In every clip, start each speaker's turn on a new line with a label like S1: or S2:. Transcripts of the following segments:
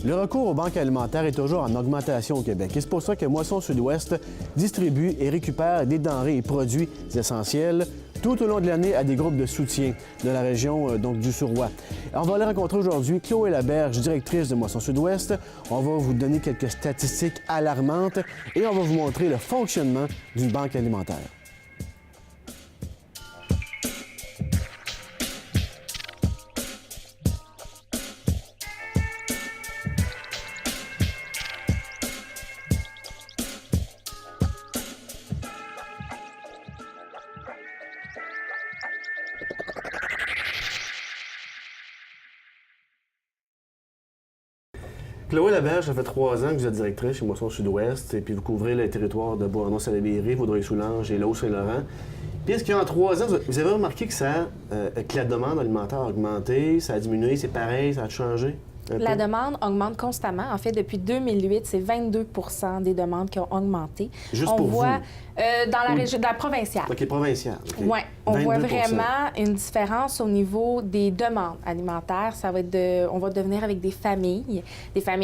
S1: Le recours aux banques alimentaires est toujours en augmentation au Québec. Et c'est pour ça que Moisson Sud-Ouest distribue et récupère des denrées et produits essentiels tout au long de l'année à des groupes de soutien de la région donc du Suroît. On va aller rencontrer aujourd'hui Chloé Laberge, directrice de Moisson Sud-Ouest. On va vous donner quelques statistiques alarmantes et on va vous montrer le fonctionnement d'une banque alimentaire. Chloé Laberge, ça fait 3 ans que vous êtes directrice chez Moisson Sud-Ouest et puis vous couvrez les territoires de Beauharnois-Salaberry, Vaudreuil-Soulanges et Lauson-Saint-Laurent. Puis est-ce qu'en 3 ans, vous avez remarqué que la demande alimentaire a augmenté, ça a diminué, c'est pareil, ça a changé?
S2: La demande augmente constamment. En fait, depuis 2008, c'est 22 des demandes qui ont augmenté.
S1: Juste pour
S2: voit,
S1: vous?
S2: Dans la région, dans la provinciale.
S1: OK, provinciale. Okay.
S2: Oui, on
S1: 22%.
S2: voit vraiment une différence au niveau des demandes alimentaires. Ça va être on va devenir avec des familles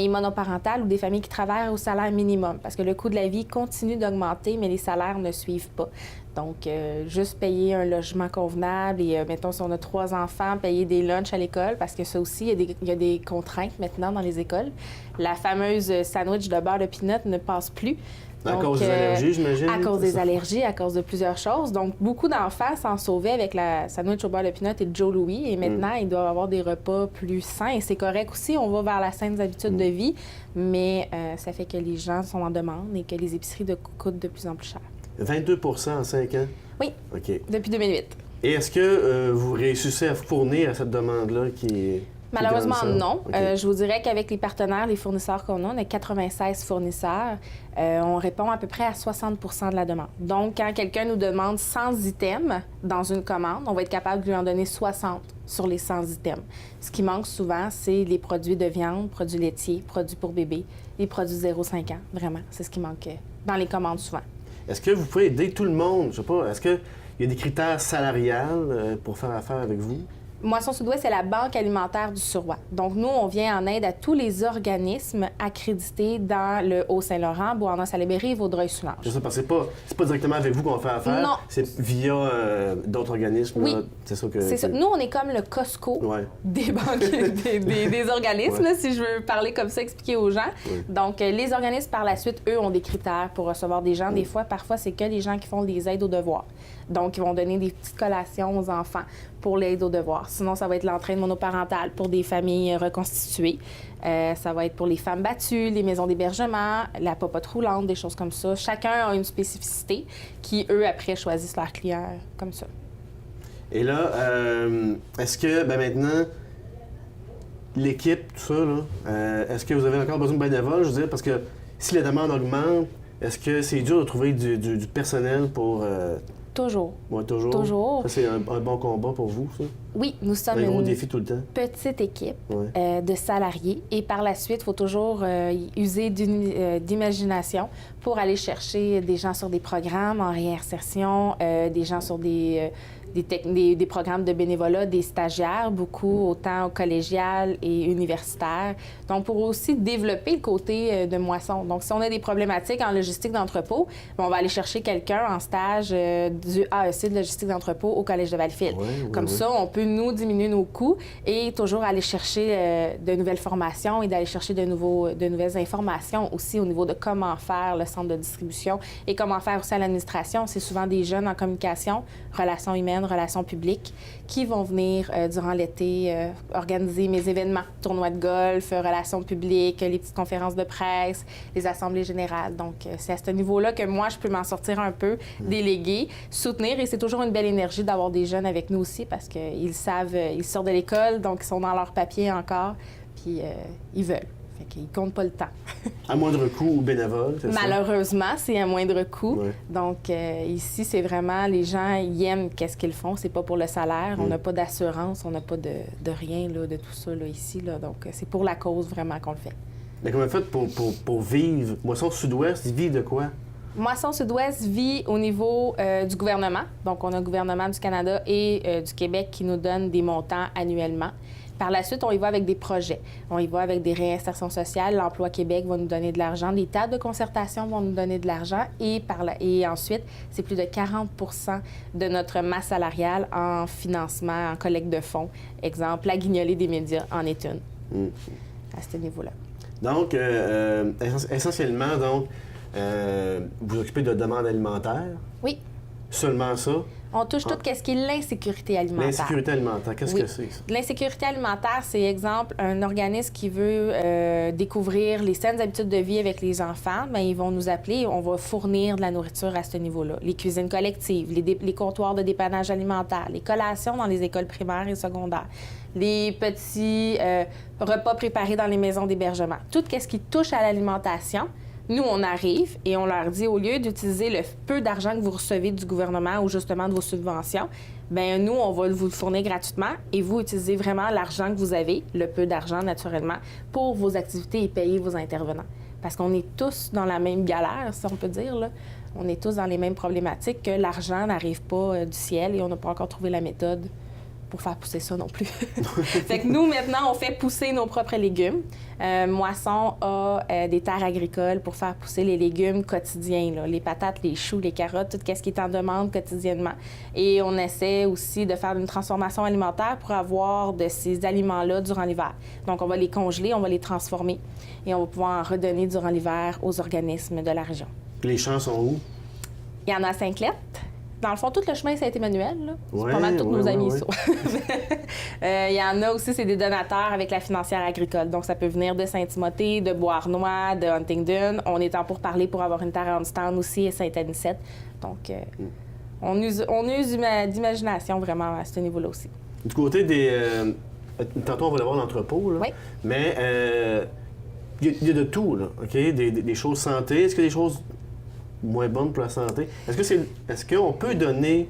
S2: monoparentales ou des familles qui travaillent au salaire minimum parce que le coût de la vie continue d'augmenter, mais les salaires ne suivent pas. Donc, juste payer un logement convenable et, mettons, si on a 3 enfants, payer des lunchs à l'école, parce que ça aussi, il y a des contraintes maintenant dans les écoles. La fameuse sandwich de beurre de peanut ne passe plus.
S1: À cause des allergies, j'imagine?
S2: À cause des allergies, à cause de plusieurs choses. Donc, beaucoup d'enfants s'en sauvaient avec la sandwich au beurre de peanut et le Joe Louis. Et maintenant, ils doivent avoir des repas plus sains. Et c'est correct aussi, on va vers la saine habitude de vie. Mais ça fait que les gens sont en demande et que les épiceries coûtent de plus en plus cher.
S1: 22 en 5 ans?
S2: Oui,
S1: OK.
S2: Depuis 2008.
S1: Et est-ce que vous réussissez à fournir à cette demande-là qui est...
S2: Malheureusement, non.
S1: Okay.
S2: Je vous dirais qu'avec les partenaires, les fournisseurs qu'on a 96 fournisseurs. On répond à peu près à 60 de la demande. Donc, quand quelqu'un nous demande 100 items dans une commande, on va être capable de lui en donner 60 sur les 100 items. Ce qui manque souvent, c'est les produits de viande, produits laitiers, produits pour bébé, les produits 0-5 ans. Vraiment, c'est ce qui manque dans les commandes souvent.
S1: Est-ce que vous pouvez aider tout le monde? Je sais pas, est-ce qu'il y a des critères salariales pour faire affaire avec vous?
S2: Moisson Sud-Ouest, c'est la Banque alimentaire du Suroît. Donc, nous, on vient en aide à tous les organismes accrédités dans le Haut-Saint-Laurent, Beauharnois-Salaberry et Vaudreuil-Soulanges.
S1: C'est ça, parce que c'est pas directement avec vous qu'on va faire affaire.
S2: Non.
S1: C'est via d'autres organismes.
S2: Oui.
S1: Là. C'est ça que...
S2: C'est ça. Nous, on est comme le Costco des banques, des organismes, là, si je veux parler comme ça, expliquer aux gens.
S1: Oui.
S2: Donc, les organismes, par la suite, eux, ont des critères pour recevoir des gens. Des fois, parfois, c'est que les gens qui font des aides aux devoirs. Donc, ils vont donner des petites collations aux enfants pour l'aide aux devoirs. Sinon, ça va être l'entraide monoparentale pour des familles reconstituées. Ça va être pour les femmes battues, les maisons d'hébergement, la popote roulante, des choses comme ça. Chacun a une spécificité qui, eux, après, choisissent leurs clients comme ça.
S1: Et là, est-ce que, maintenant, l'équipe, tout ça, là, est-ce que vous avez encore besoin de bénévoles? Je veux dire, parce que si la demande augmente, est-ce que c'est dur de trouver du personnel pour...
S2: Toujours.
S1: Ouais, toujours.
S2: Toujours.
S1: Ça, c'est un bon combat pour vous, ça?
S2: Oui, nous sommes
S1: un gros défi tout le temps.
S2: Petite équipe de salariés. Et par la suite, il faut toujours user d'imagination pour aller chercher des gens sur des programmes en réinsertion, des gens sur des programmes de bénévolat, des stagiaires, beaucoup, autant au collégial et universitaire. Donc, pour aussi développer le côté de moisson. Donc, si on a des problématiques en logistique d'entrepôt, on va aller chercher quelqu'un en stage du AEC de logistique d'entrepôt au Collège de Valleyfield. Comme ça, on peut nous diminuer nos coûts et toujours aller chercher de nouvelles formations et d'aller chercher de nouvelles informations aussi au niveau de comment faire le centre de distribution et comment faire aussi à l'administration. C'est souvent des jeunes en communication, relations humaines, relations publiques, qui vont venir durant l'été organiser mes événements, tournois de golf, relations publiques, les petites conférences de presse, les assemblées générales. Donc, c'est à ce niveau-là que moi, je peux m'en sortir un peu, déléguer, soutenir, et c'est toujours une belle énergie d'avoir des jeunes avec nous aussi parce qu'ils savent, ils sortent de l'école, donc ils sont dans leur papier encore, puis ils veulent. Fait qu'ils comptent pas le temps.
S1: À moindre coût ou bénévole, c'est ça?
S2: Malheureusement, c'est à moindre coût.
S1: Ouais.
S2: Donc, ici, c'est vraiment, les gens, ils aiment qu'est-ce qu'ils font. C'est pas pour le salaire. On n'a pas d'assurance, on n'a pas de rien, là, de tout ça, là, ici. Là. Donc, c'est pour la cause, vraiment, qu'on le fait. Mais
S1: comment vous faites pour vivre? Moisson Sud-Ouest, ils vivent de quoi?
S2: Moisson Sud-Ouest vit au niveau du gouvernement. Donc, on a le gouvernement du Canada et du Québec qui nous donne des montants annuellement. Par la suite, on y va avec des projets. On y va avec des réinsertions sociales. L'Emploi Québec va nous donner de l'argent. Les tables de concertation vont nous donner de l'argent. Et ensuite, c'est plus de 40 de notre masse salariale en financement, en collecte de fonds. Exemple, la guignolée des médias en est une. À ce niveau-là.
S1: Donc, essentiellement, vous vous occupez de demandes alimentaires?
S2: Oui.
S1: Seulement ça?
S2: On touche tout ce qui est l'insécurité alimentaire.
S1: L'insécurité alimentaire, qu'est-ce que c'est, ça?
S2: L'insécurité alimentaire, c'est, exemple, un organisme qui veut découvrir les saines habitudes de vie avec les enfants. Bien, ils vont nous appeler et on va fournir de la nourriture à ce niveau-là. Les cuisines collectives, les comptoirs de dépannage alimentaire, les collations dans les écoles primaires et secondaires, les petits repas préparés dans les maisons d'hébergement. Tout ce qui touche à l'alimentation. Nous, on arrive et on leur dit, au lieu d'utiliser le peu d'argent que vous recevez du gouvernement ou justement de vos subventions, bien nous, on va vous le fournir gratuitement et vous utilisez vraiment l'argent que vous avez, le peu d'argent naturellement, pour vos activités et payer vos intervenants. Parce qu'on est tous dans la même galère, si on peut dire, là. On est tous dans les mêmes problématiques que l'argent n'arrive pas du ciel et on n'a pas encore trouvé la méthode pour faire pousser ça non plus. Fait que nous, maintenant, on fait pousser nos propres légumes. Moisson a des terres agricoles pour faire pousser les légumes quotidiens, là, les patates, les choux, les carottes, tout ce qui est en demande quotidiennement. Et on essaie aussi de faire une transformation alimentaire pour avoir de ces aliments-là durant l'hiver. Donc, on va les congeler, on va les transformer et on va pouvoir en redonner durant l'hiver aux organismes de la région.
S1: Les champs sont où?
S2: Il y en a à Sainte-Clette. Dans le fond, tout le chemin Saint-Emmanuel, là.
S1: Ouais,
S2: c'est pas mal tous nos amis,
S1: ouais.
S2: ça. Il y en a aussi, c'est des donateurs avec la financière agricole. Donc, ça peut venir de Saint-Timothée, de Beauharnois, de Huntingdon. On est en pourparlers pour avoir une terre en stand aussi à Saint-Anicette. Donc, on use d'imagination vraiment à ce niveau-là aussi.
S1: Du côté des... tantôt, on va aller voir l'entrepôt, là.
S2: Oui.
S1: Mais il y a de tout, là, OK? Des choses santé. Est-ce qu'il y a des choses moins bonnes pour la santé? Est-ce qu'on peut donner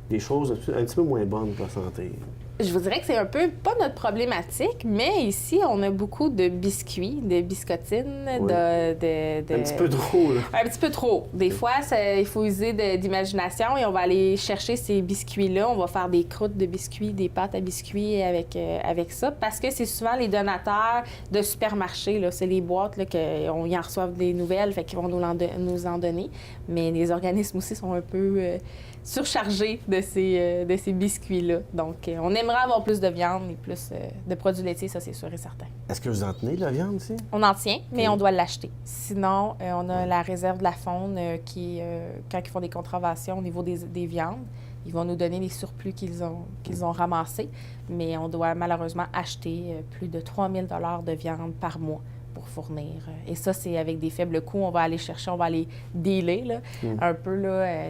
S1: des choses un petit peu moins bonnes pour la santé?
S2: Je vous dirais que c'est un peu pas notre problématique, mais ici, on a beaucoup de biscuits, de biscottines,
S1: oui. Un petit peu trop, là.
S2: Un petit peu trop. Des fois, il faut user d'imagination et on va aller chercher ces biscuits-là. On va faire des croûtes de biscuits, des pâtes à biscuits avec ça, parce que c'est souvent les donateurs de supermarchés, là. C'est les boîtes, là, qu'on y en reçoivent des nouvelles, fait qu'ils vont nous en donner. Mais les organismes aussi sont un peu surchargés de ces biscuits-là. Donc, on aimerait avoir plus de viande et plus de produits laitiers, ça, c'est sûr et certain.
S1: Est-ce que vous en tenez de la viande ici?
S2: On en tient, mais on doit l'acheter. Sinon, on a la réserve de la faune qui, quand ils font des contraventions au niveau des viandes, ils vont nous donner les surplus qu'ils ont ramassés, mais on doit malheureusement acheter plus de 3 000 $ de viande par mois pour fournir. Et ça, c'est avec des faibles coûts. On va aller chercher, on va aller dealer là, un peu là,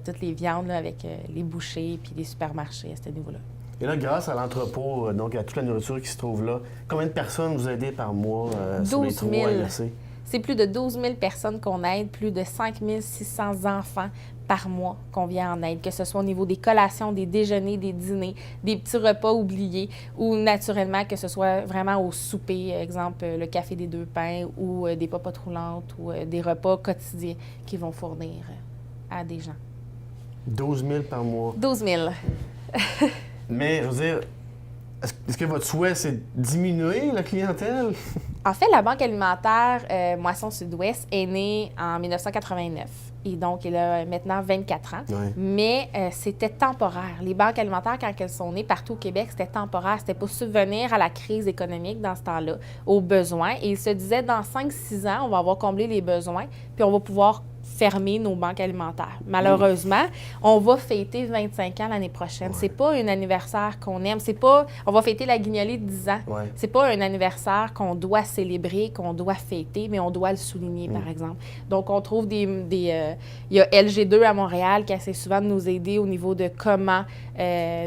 S2: toutes les viandes là, avec les bouchers puis les supermarchés à ce niveau-là.
S1: Et là, grâce à l'entrepôt, donc à toute la nourriture qui se trouve là, combien de personnes vous aidez par mois sur les 3 LRC?
S2: C'est plus de 12 000 personnes qu'on aide, plus de 5 600 enfants par mois qu'on vient en aide, que ce soit au niveau des collations, des déjeuners, des dîners, des petits repas oubliés ou naturellement que ce soit vraiment au souper, exemple le café des 2 pains ou des popotes roulantes ou des repas quotidiens qui vont fournir à des gens.
S1: 12 000 par mois.
S2: 12 000.
S1: Mais, je veux dire, est-ce que votre souhait, c'est de diminuer la clientèle?
S2: En fait, la Banque alimentaire Moisson Sud-Ouest est née en 1989. Et donc, elle a maintenant 24 ans.
S1: Ouais.
S2: Mais c'était temporaire. Les banques alimentaires, quand elles sont nées partout au Québec, c'était temporaire. C'était pour subvenir à la crise économique dans ce temps-là, aux besoins. Et ils se disaient, dans 5-6 ans, on va avoir comblé les besoins, puis on va pouvoir fermer nos banques alimentaires. Malheureusement, on va fêter 25 ans l'année prochaine. Ouais. C'est pas un anniversaire qu'on aime. C'est pas... On va fêter la guignolée de 10 ans.
S1: Ouais.
S2: C'est pas un anniversaire qu'on doit célébrer, qu'on doit fêter, mais on doit le souligner, par exemple. Donc, on trouve il y a LG2 à Montréal qui essaie souvent de nous aider au niveau de comment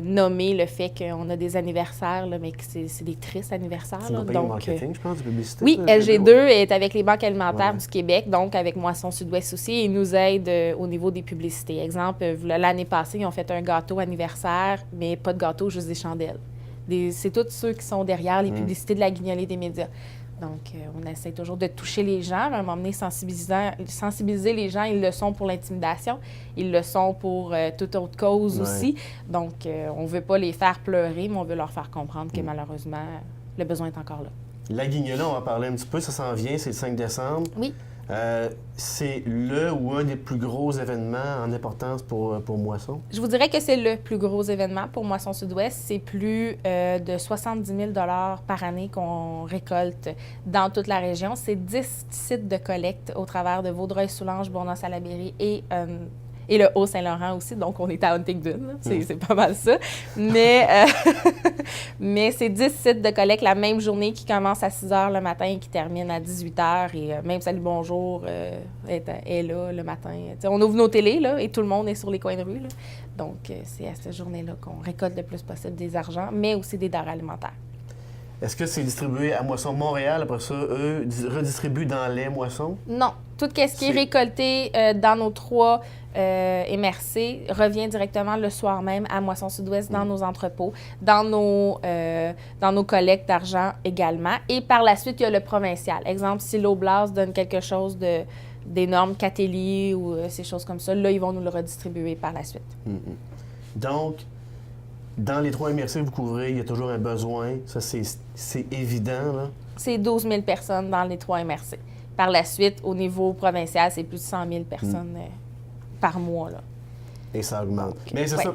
S2: nommer le fait qu'on a des anniversaires, là, mais que c'est des tristes anniversaires.
S1: C'est un
S2: donc,
S1: marketing, je pense, de publicité.
S2: Oui, LG2 est avec les banques alimentaires du Québec, donc avec Moisson Sud-Ouest aussi. Ils nous aident au niveau des publicités. Exemple, l'année passée, ils ont fait un gâteau anniversaire, mais pas de gâteau, juste des chandelles. C'est tous ceux qui sont derrière les publicités de la guignolée des médias. Donc, on essaie toujours de toucher les gens. À un moment donné, sensibiliser les gens, ils le sont pour l'intimidation, ils le sont pour toute autre cause aussi. Donc, on ne veut pas les faire pleurer, mais on veut leur faire comprendre que malheureusement, le besoin est encore là.
S1: La Guignolée, on va parler un petit peu, ça s'en vient, c'est le 5 décembre.
S2: Oui.
S1: C'est le ou un des plus gros événements en importance pour Moisson? Je
S2: vous dirais que c'est le plus gros événement pour Moisson Sud-Ouest. C'est plus de 70 000 par année qu'on récolte dans toute la région. C'est 10 sites de collecte au travers de Vaudreuil-Soulanges, Bourgneuf-Salaberry et le Haut-Saint-Laurent aussi, donc on est à Huntingdon, c'est pas mal ça. Mais, mais c'est 10 sites de collecte la même journée qui commence à 6 h le matin et qui termine à 18 h. Et même Salut Bonjour est là le matin. T'sais, on ouvre nos télés là, et tout le monde est sur les coins de rue. Là. Donc c'est à cette journée-là qu'on récolte le plus possible des argents, mais aussi des denrées alimentaires.
S1: Est-ce que c'est distribué à Moisson Montréal, après ça, eux redistribuent dans les moissons? Non.
S2: Tout ce qui est récolté dans nos 3 MRC revient directement le soir même à Moisson Sud-Ouest dans nos entrepôts, dans nos collectes d'argent également. Et par la suite, il y a le provincial. Exemple, si l'Oblast donne quelque chose des normes Catelli ou ces choses comme ça, là, ils vont nous le redistribuer par la suite.
S1: Donc, dans les 3 MRC que vous couvrez, il y a toujours un besoin. Ça, c'est évident, là?
S2: C'est 12 000 personnes dans les 3 MRC. Par la suite, au niveau provincial, c'est plus de 100 000 personnes par mois, là.
S1: Et ça augmente. Mais c'est ça.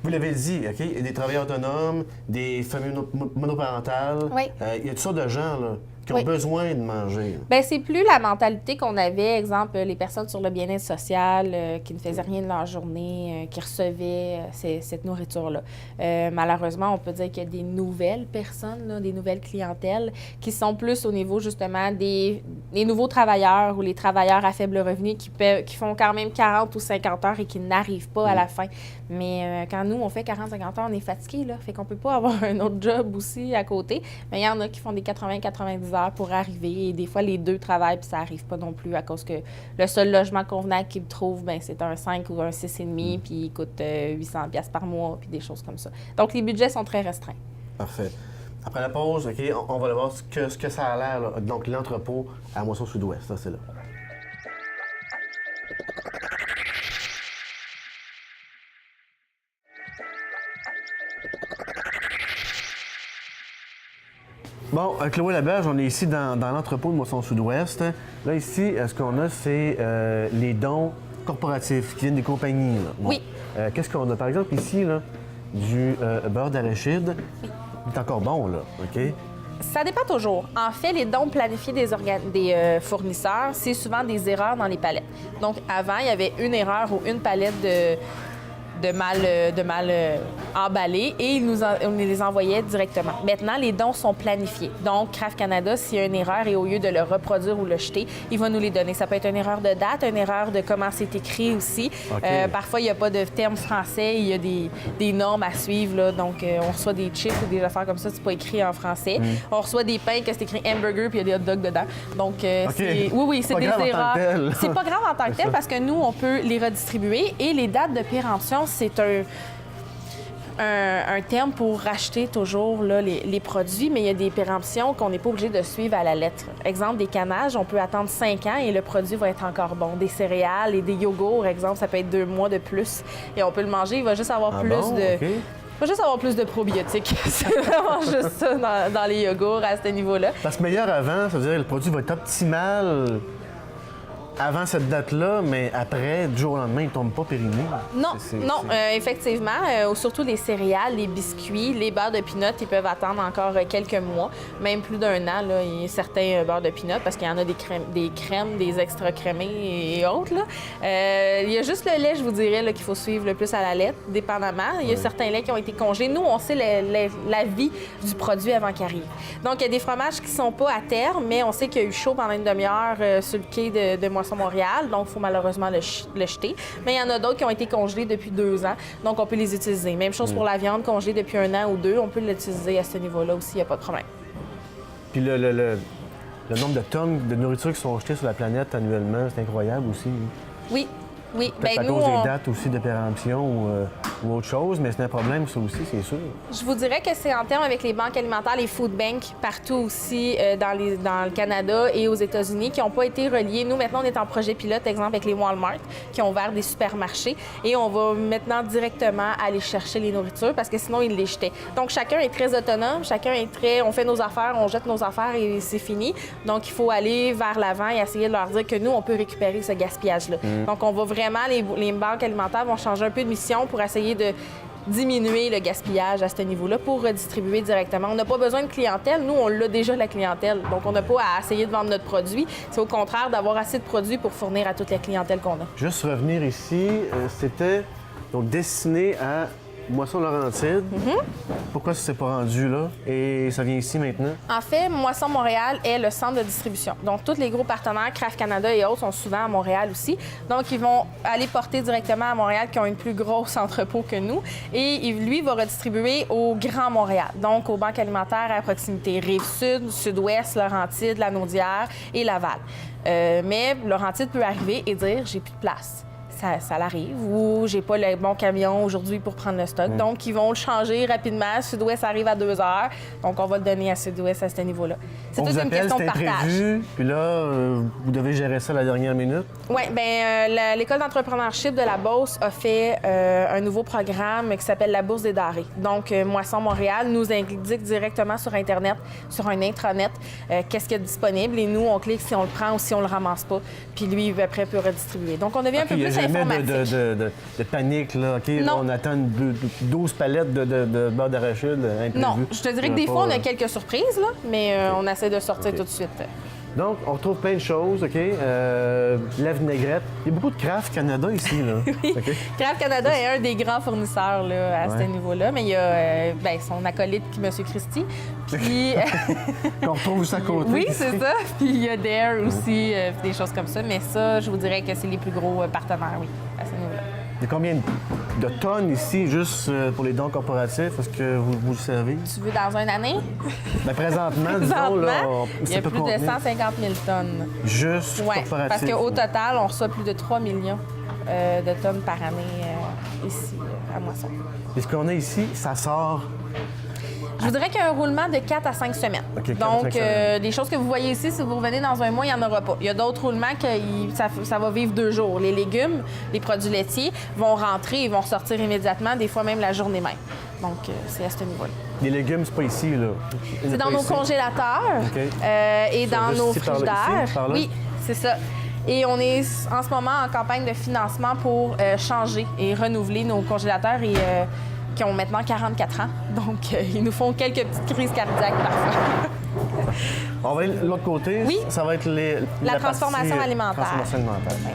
S1: Vous l'avez dit, OK? Il y a des travailleurs autonomes, des familles monoparentales.
S2: Oui.
S1: Il y a toutes sortes de gens, là, qui ont besoin de manger.
S2: Bien, c'est plus la mentalité qu'on avait, exemple, les personnes sur le bien-être social qui ne faisaient rien de leur journée, qui recevaient cette nourriture-là. Malheureusement, on peut dire qu'il y a des nouvelles personnes, là, des nouvelles clientèles qui sont plus au niveau, justement, des nouveaux travailleurs ou les travailleurs à faible revenu qui font quand même 40 ou 50 heures et qui n'arrivent pas à la fin. Mais quand nous, on fait 40-50 heures, on est fatigué, là. Fait qu'on peut pas avoir un autre job aussi à côté. Mais il y en a qui font des 80-90 heures pour arriver. Et des fois, les 2 travaillent, puis ça n'arrive pas non plus à cause que le seul logement convenable qu'ils trouvent, bien, c'est un 5 ou un 6,5, puis il coûte 800$ par mois, puis des choses comme ça. Donc, les budgets sont très restreints.
S1: Parfait. Après la pause, OK, on va aller voir ce que ça a l'air, là. Donc, l'entrepôt à Moisson Sud-Ouest, ça, c'est là. Bon, Chloé Laberge, on est ici dans l'entrepôt de Moisson Sud-Ouest. Là, ici, ce qu'on a, c'est les dons corporatifs qui viennent des compagnies. Là. Bon.
S2: Oui.
S1: Qu'est-ce qu'on a? Par exemple, ici, là, du beurre d'arachide. Oui. Il est encore bon, là, OK?
S2: Ça dépend toujours. En fait, les dons planifiés des fournisseurs, c'est souvent des erreurs dans les palettes. Donc, avant, il y avait une erreur ou une palette de mal emballés et on les envoyait directement. Maintenant, les dons sont planifiés. Donc, Kraft Canada, s'il y a une erreur et au lieu de le reproduire ou le jeter, il va nous les donner. Ça peut être une erreur de date, une erreur de comment c'est écrit aussi. Okay. Parfois, il n'y a pas de terme français, il y a des normes à suivre. Là. Donc, on reçoit des chips ou des affaires comme ça, c'est pas écrit en français. On reçoit des pains que c'est écrit hamburger puis il y a des hot dogs dedans. Donc, oui, c'est des erreurs. C'est pas grave en tant que tel parce que nous, on peut les redistribuer et les dates de péremption, c'est un terme pour racheter toujours là, les produits, mais il y a des péremptions qu'on n'est pas obligé de suivre à la lettre. Exemple, des canages, on peut attendre 5 ans et le produit va être encore bon. Des céréales et des yogourts, exemple, ça peut être 2 mois de plus et on peut le manger, il va juste avoir plus de probiotiques. C'est vraiment juste ça dans les yogourts à ce niveau-là.
S1: Parce que meilleur avant, ça veut dire que le produit va être optimal avant cette date-là, mais après, du jour au lendemain, il ne tombe pas périmé.
S2: Non, effectivement. Surtout les céréales, les biscuits, les beurres de pinot, ils peuvent attendre encore quelques mois, même plus d'1 an. Là, il y a certains beurres de pinot, parce qu'il y en a des crèmes, des extra crémés et autres. Là. Il y a juste le lait, je vous dirais, là, qu'il faut suivre le plus à la lettre, dépendamment. Il y a certains laits qui ont été congelés. Nous, on sait la vie du produit avant qu'il arrive. Donc, il y a des fromages qui ne sont pas à terre, mais on sait qu'il y a eu chaud pendant une demi-heure sur le quai de Moisson Montréal, donc il faut malheureusement le jeter. Mais il y en a d'autres qui ont été congelés depuis 2 ans, donc on peut les utiliser. Même chose pour la viande congelée depuis 1 an ou 2, on peut l'utiliser à ce niveau-là aussi, il n'y a pas de problème.
S1: Puis le nombre de tonnes de nourriture qui sont jetées sur la planète annuellement, c'est incroyable aussi.
S2: Oui.
S1: Peut-être à cause des dates aussi de péremption. ou autre chose, mais c'est un problème, ça aussi, c'est sûr.
S2: Je vous dirais que c'est en termes avec les banques alimentaires, les food banks, partout aussi dans le Canada et aux États-Unis, qui n'ont pas été reliés. Nous, maintenant, on est en projet pilote, exemple, avec les Walmart, qui ont ouvert des supermarchés. Et on va maintenant directement aller chercher les nourritures parce que sinon, ils les jetaient. Donc, chacun est très autonome, on fait nos affaires, on jette nos affaires et c'est fini. Donc, il faut aller vers l'avant et essayer de leur dire que nous, on peut récupérer ce gaspillage-là. Donc, on va vraiment, les banques alimentaires vont changer un peu de mission pour essayer de diminuer le gaspillage à ce niveau-là pour redistribuer directement. On n'a pas besoin de clientèle. Nous, on l'a déjà, la clientèle. Donc, on n'a pas à essayer de vendre notre produit. C'est au contraire d'avoir assez de produits pour fournir à toute la clientèle qu'on a.
S1: Juste revenir ici, c'était donc destiné à Moisson Laurentide. Pourquoi ça s'est pas rendu là et ça vient ici maintenant?
S2: En fait, Moisson Montréal est le centre de distribution. Donc, tous les gros partenaires, Kraft Canada et autres, sont souvent à Montréal aussi. Donc, ils vont aller porter directement à Montréal, qui ont une plus grosse entrepôt que nous. Et lui va redistribuer au Grand Montréal, donc aux banques alimentaires à proximité, Rive-Sud, Sud-Ouest, Laurentide, Lanaudière et Laval. Mais Laurentide peut arriver et dire « j'ai plus de place ». Ça l'arrive, ou j'ai pas le bon camion aujourd'hui pour prendre le stock. Donc, ils vont le changer rapidement. Sud-Ouest arrive à 2 heures. Donc, on va le donner à Sud-Ouest à ce niveau-là. C'est toute une question de partage.
S1: Imprévu, puis là, vous devez gérer ça à la dernière minute?
S2: Oui, bien, l'École d'entrepreneurship de la Beauce a fait un nouveau programme qui s'appelle la Bourse des denrées. Donc, Moisson Montréal nous indique directement sur Internet, sur un intranet, qu'est-ce qu'il y a disponible. Et nous, on clique si on le prend ou si on le ramasse pas. Puis lui, après, peut redistribuer. Donc, on devient un peu plus informatique.
S1: De panique, là. OK, là, on attend 12 palettes de beurre d'arachide imprévu.
S2: Non, je te dirais que des fois, on a quelques surprises, là, mais on essaie de sortir tout de suite.
S1: Donc, on retrouve plein de choses, OK? La vinaigrette. Il y a beaucoup de Kraft Canada ici, là.
S2: Oui.
S1: Okay.
S2: Kraft Canada est un des grands fournisseurs là, à ce niveau-là, mais il y a son acolyte, M. Christie. Puis...
S1: Qu'on retrouve juste à côté.
S2: Oui, c'est ça. Puis il y a Dare aussi, des choses comme ça. Mais ça, je vous dirais que c'est les plus gros partenaires, oui, à ce niveau-là.
S1: Il y a combien de tonnes ici, juste pour les dons corporatifs? Est-ce que vous le savez?
S2: Tu veux dans une année?
S1: Bien, présentement, disons, là,
S2: il y a plus de 150 000 tonnes.
S1: Juste corporatif?
S2: Parce qu'au total, on reçoit plus de 3 millions de tonnes par année ici, à Moisson.
S1: Et ce qu'on a ici, ça sort...
S2: Je vous dirais qu'il y a un roulement de 4 à 5 semaines.
S1: Okay,
S2: donc, les choses que vous voyez ici, si vous revenez dans un mois, il n'y en aura pas. Il y a d'autres roulements que ça va vivre 2 jours. Les légumes, les produits laitiers vont rentrer et vont ressortir immédiatement, des fois même la journée même. Donc, c'est à ce niveau-là.
S1: Les légumes, c'est pas ici, là?
S2: C'est dans nos congélateurs et dans nos frigidaires. Oui, c'est ça. Et on est en ce moment en campagne de financement pour changer et renouveler nos congélateurs qui ont maintenant 44 ans. Donc, ils nous font quelques petites crises cardiaques parfois.
S1: On va aller de l'autre côté.
S2: Oui.
S1: Ça va être
S2: la transformation
S1: partie,
S2: alimentaire.
S1: Transformation alimentaire.
S2: Oui.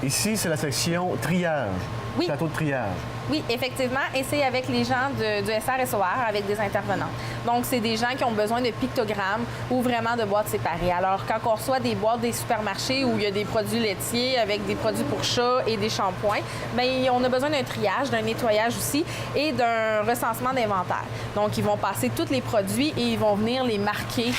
S1: Ici, c'est la section triage.
S2: Oui.
S1: Plateau de triage.
S2: Oui, effectivement. Et c'est avec les gens du SRSOR, avec des intervenants. Donc, c'est des gens qui ont besoin de pictogrammes ou vraiment de boîtes séparées. Alors, quand on reçoit des boîtes des supermarchés où il y a des produits laitiers avec des produits pour chats et des shampoings, bien, on a besoin d'un triage, d'un nettoyage aussi et d'un recensement d'inventaire. Donc, ils vont passer tous les produits et ils vont venir les marquer.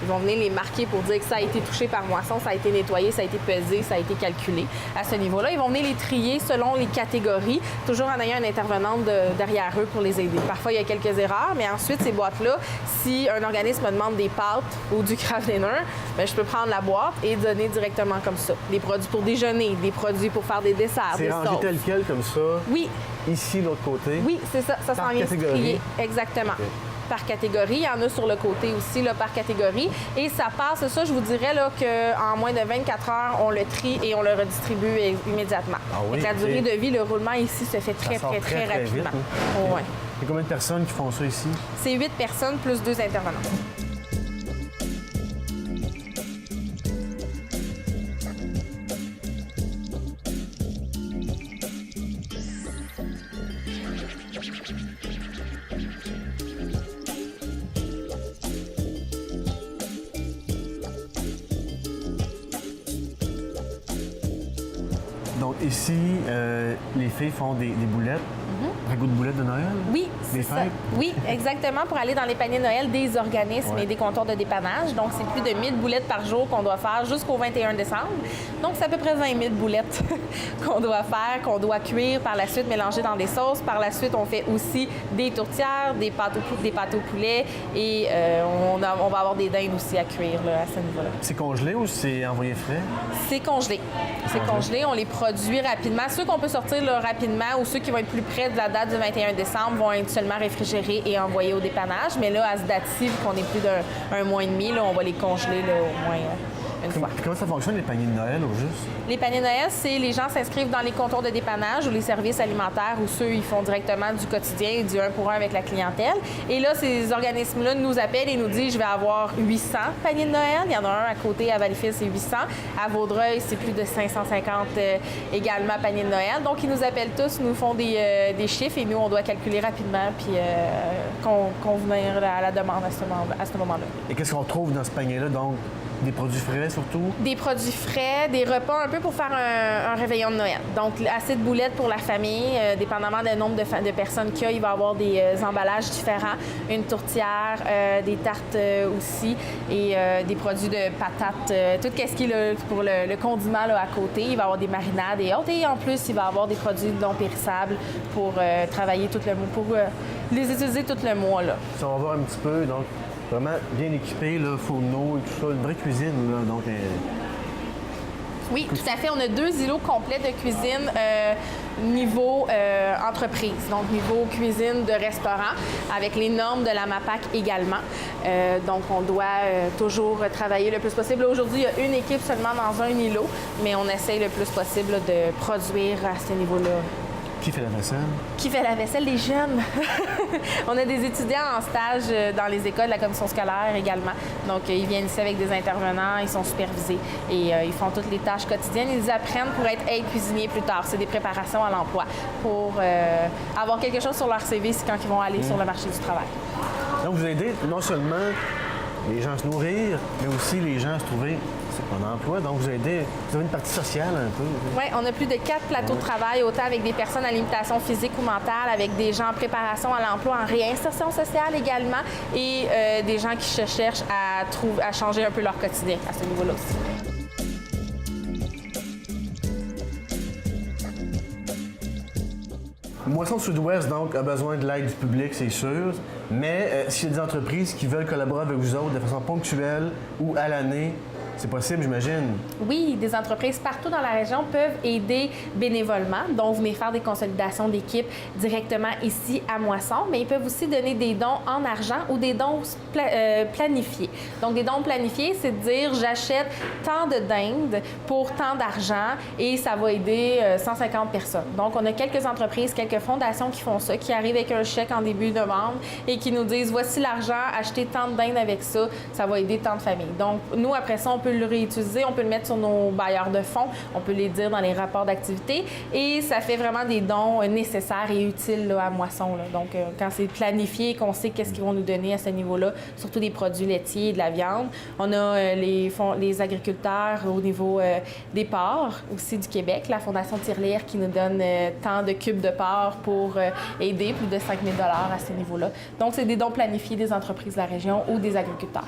S2: Ils vont venir les marquer pour dire que ça a été touché par moisson, ça a été nettoyé, ça a été pesé, ça a été calculé. À ce niveau-là, ils vont venir les trier selon les catégories, toujours en ayant une intervenante derrière eux pour les aider. Parfois, il y a quelques erreurs, mais ensuite, ces boîtes-là, si un organisme me demande des pâtes ou du Kraft Dinner, bien, je peux prendre la boîte et donner directement comme ça. Des produits pour déjeuner, des produits pour faire des desserts, des sauces.
S1: C'est rangé tel quel comme ça?
S2: Oui.
S1: Ici, l'autre côté?
S2: Oui, c'est ça. Ça s'en vient se trier. Exactement.
S1: Okay.
S2: Par catégorie. Il y en a sur le côté aussi, là, par catégorie. Et ça passe, ça, je vous dirais là, qu'en moins de 24 heures, on le trie et on le redistribue immédiatement.
S1: Ah oui,
S2: la durée de vie, le roulement ici se fait très rapidement.
S1: Vite, hein?
S2: Oh, ouais.
S1: Il y a combien de personnes qui font ça ici?
S2: C'est 8 personnes plus 2 intervenants.
S1: Donc ici, les filles font des boulettes. Ragoût de boulettes de Noël?
S2: Oui,
S1: Des
S2: c'est ça.
S1: fêtes?
S2: Oui, exactement, pour aller dans les paniers de Noël des organismes et des comptoirs de dépannage. Donc, c'est plus de 1000 boulettes par jour qu'on doit faire jusqu'au 21 décembre. Donc, c'est à peu près 20 000 boulettes qu'on doit faire, qu'on doit cuire, par la suite mélanger dans des sauces. Par la suite, on fait aussi des tourtières, des pâtes au poulet et on va avoir des dindes aussi à cuire là, à ce niveau-là.
S1: C'est congelé ou c'est envoyé frais?
S2: C'est congelé. C'est congelé. On les produit rapidement. Ceux qu'on peut sortir là, rapidement ou ceux qui vont être plus près de la date du 21 décembre vont être seulement réfrigérés et envoyés au dépannage. Mais là, à ce date-ci, vu qu'on est plus d'un mois et demi, là, on va les congeler là, au moins une fois.
S1: Comment ça fonctionne, les paniers de Noël, au juste?
S2: Les paniers de Noël, c'est les gens s'inscrivent dans les comptoirs de dépannage ou les services alimentaires où ceux, ils font directement du quotidien et du 1 pour 1 avec la clientèle. Et là, ces organismes-là nous appellent et nous disent « Je vais avoir 800 paniers de Noël. » Il y en a un à côté, à Valleyfield, c'est 800. À Vaudreuil, c'est plus de 550 également paniers de Noël. Donc, ils nous appellent tous, nous font des chiffres et nous, on doit calculer rapidement puis convenir à la demande à ce moment-là.
S1: Et qu'est-ce qu'on trouve dans ce panier-là, donc? Des produits frais, surtout? Des
S2: produits frais, des repas un peu pour faire un réveillon de Noël. Donc, assez de boulettes pour la famille. Dépendamment du nombre de personnes qu'il y a, il va y avoir des emballages différents. Une tourtière, des tartes aussi et des produits de patates. Tout ce qui est pour le condiment là, à côté. Il va y avoir des marinades et autres. Et en plus, il va y avoir des produits non périssables pour travailler tout le mois, pour les utiliser tout le mois. Là.
S1: Ça, on va voir un petit peu, donc... Vraiment bien équipé, là, fourneau et tout ça, une vraie cuisine, là, donc...
S2: Oui, tout à fait. On a 2 îlots complets de cuisine niveau entreprise, donc niveau cuisine de restaurant, avec les normes de la MAPAC également. Donc, on doit toujours travailler le plus possible. Aujourd'hui, il y a une équipe seulement dans un îlot, mais on essaye le plus possible là, de produire à ce niveau-là.
S1: Qui fait la vaisselle?
S2: Qui fait la vaisselle? Les jeunes. On a des étudiants en stage dans les écoles de la commission scolaire également. Donc, ils viennent ici avec des intervenants, ils sont supervisés et ils font toutes les tâches quotidiennes. Ils apprennent pour être aide-cuisiniers plus tard. C'est des préparations à l'emploi pour avoir quelque chose sur leur CV quand ils vont aller sur le marché du travail.
S1: Donc, vous aidez non seulement les gens à se nourrir, mais aussi les gens à se trouver un emploi. Donc, vous avez une partie sociale un peu.
S2: Oui, on a plus de 4 plateaux de travail, autant avec des personnes à limitation physique ou mentale, avec des gens en préparation à l'emploi, en réinsertion sociale également, et des gens qui se cherchent à changer un peu leur quotidien à ce niveau-là aussi.
S1: Moisson Sud-Ouest, donc, a besoin de l'aide du public, c'est sûr. Mais s'il y a des entreprises qui veulent collaborer avec vous autres de façon ponctuelle ou à l'année, c'est possible, j'imagine?
S2: Oui, des entreprises partout dans la région peuvent aider bénévolement, donc venir faire des consolidations d'équipes directement ici à Moisson, mais ils peuvent aussi donner des dons en argent ou des dons planifiés. Donc, des dons planifiés, c'est de dire j'achète tant de dindes pour tant d'argent et ça va aider 150 personnes. Donc, on a quelques entreprises, quelques fondations qui font ça, qui arrivent avec un chèque en début de novembre et qui nous disent voici l'argent, achetez tant de dindes avec ça, ça va aider tant de familles. Donc, nous, après ça, on peut le réutiliser, on peut le mettre sur nos bailleurs de fonds, on peut les dire dans les rapports d'activité et ça fait vraiment des dons nécessaires et utiles là, à Moisson. Là. Donc, quand c'est planifié, qu'on sait qu'est-ce qu'ils vont nous donner à ce niveau-là, surtout des produits laitiers et de la viande. On a les agriculteurs au niveau des porcs aussi du Québec, la Fondation Tirelire qui nous donne tant de cubes de porc pour aider plus de 5 000 $ à ce niveau-là. Donc, c'est des dons planifiés des entreprises de la région ou des agriculteurs.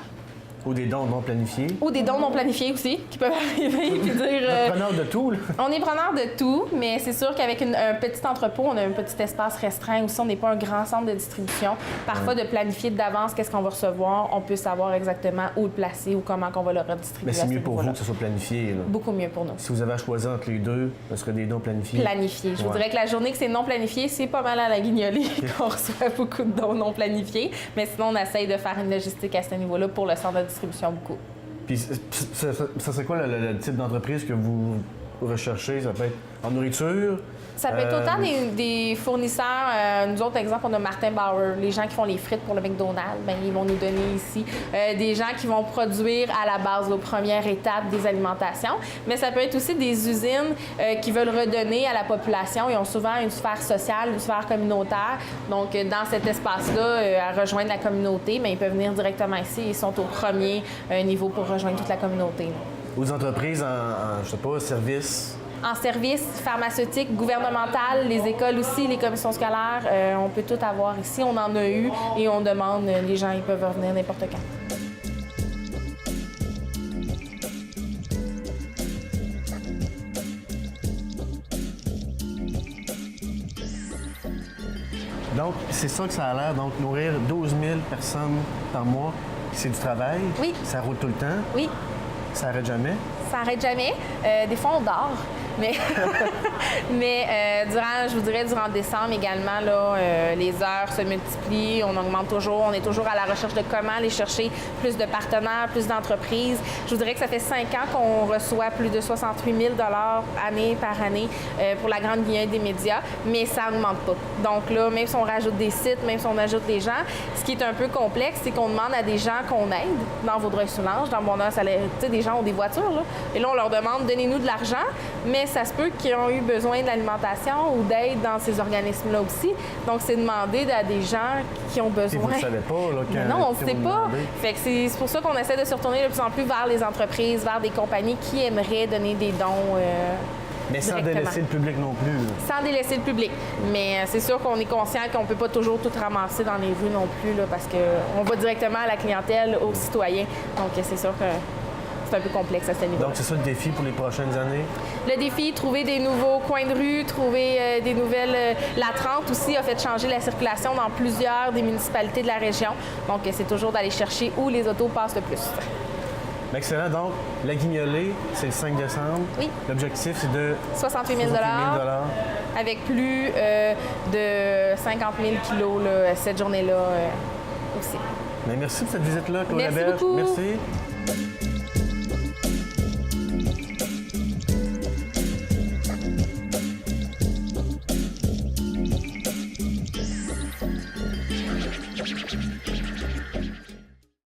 S1: Ou des dons non planifiés.
S2: Ou des dons non planifiés aussi, qui peuvent arriver et dire...
S1: On est preneur de tout, là.
S2: On est preneur de tout, mais c'est sûr qu'avec un petit entrepôt, on a un petit espace restreint. Aussi, on n'est pas un grand centre de distribution. Parfois, de planifier d'avance qu'est-ce qu'on va recevoir, on peut savoir exactement où le placer ou comment on va le redistribuer.
S1: Mais c'est mieux pour vous que ce soit planifié, là.
S2: Beaucoup mieux pour nous.
S1: Si vous avez à choisir entre les deux, ce serait des dons planifiés.
S2: Planifiés. Je vous dirais que la journée que c'est non planifié, c'est pas mal à la guignolée qu'on reçoit beaucoup de dons non planifiés. Mais sinon, on essaye de faire une logistique à ce niveau-là pour le centre de distribution beaucoup.
S1: Puis, ça serait quoi le type d'entreprise que vous recherchez? Ça peut être en nourriture?
S2: Ça peut être autant des fournisseurs. Nous autres, exemple, on a Martin Bauer, les gens qui font les frites pour le McDonald's, bien, ils vont nous donner ici. Des gens qui vont produire à la base, aux premières étapes des alimentations. Mais ça peut être aussi des usines qui veulent redonner à la population. Ils ont souvent une sphère sociale, une sphère communautaire. Donc, dans cet espace-là, à rejoindre la communauté, bien, ils peuvent venir directement ici. Ils sont au premier niveau pour rejoindre toute la communauté. Là.
S1: Ou des entreprises je sais pas, services
S2: en service pharmaceutique, gouvernemental, les écoles aussi, les commissions scolaires, on peut tout avoir ici. On en a eu et on demande, les gens ils peuvent revenir n'importe quand.
S1: Donc, c'est ça que ça a l'air. Donc, nourrir 12 000 personnes par mois, c'est du travail.
S2: Oui.
S1: Ça roule tout le temps.
S2: Oui.
S1: Ça n'arrête jamais.
S2: Ça n'arrête jamais. Des fois, on dort. Mais, je vous dirais, durant décembre également, là, les heures se multiplient, on augmente toujours, on est toujours à la recherche de comment aller chercher plus de partenaires, plus d'entreprises. Je vous dirais que ça fait 5 ans qu'on reçoit plus de 68 000 année par année pour la grande guillemette des médias, mais ça n'augmente pas. Donc là, même si on rajoute des sites, même si on ajoute des gens, ce qui est un peu complexe, c'est qu'on demande à des gens qu'on aide dans Vaudreuil-Soulanges, dans Bonheur Salaire. Tu sais, des gens ont des voitures, là, et là, on leur demande, donnez-nous de l'argent, mais ça se peut qu'ils ont eu besoin d'alimentation ou d'aide dans ces organismes-là aussi. Donc, c'est demander à des gens qui ont besoin.
S1: Et vous ne savez pas, là, quand
S2: non, on ne sait pas.
S1: Demandez.
S2: Fait que c'est pour ça qu'on essaie de se retourner de plus en plus vers les entreprises, vers des compagnies qui aimeraient donner des dons.
S1: Mais sans
S2: directement.
S1: délaisser le public non plus. Là.
S2: Sans délaisser le public. Mais c'est sûr qu'on est conscient qu'on ne peut pas toujours tout ramasser dans les rues non plus, là, parce qu'on va directement à la clientèle, aux citoyens. Donc, c'est sûr que c'est un peu complexe à ce niveau.
S1: Donc, c'est ça le défi pour les prochaines années?
S2: Le défi, trouver des nouveaux coins de rue, trouver des nouvelles... La 30 aussi a fait changer la circulation dans plusieurs des municipalités de la région. Donc, c'est toujours d'aller chercher où les autos passent le plus.
S1: Excellent. Donc, la Guignolée, c'est le 5 décembre.
S2: Oui.
S1: L'objectif, c'est de
S2: 68 000 avec plus de 50 000 kilos là, cette journée-là aussi.
S1: Bien, merci pour cette visite-là, Claudia
S2: Merci
S1: Berge.
S2: beaucoup.
S1: Merci.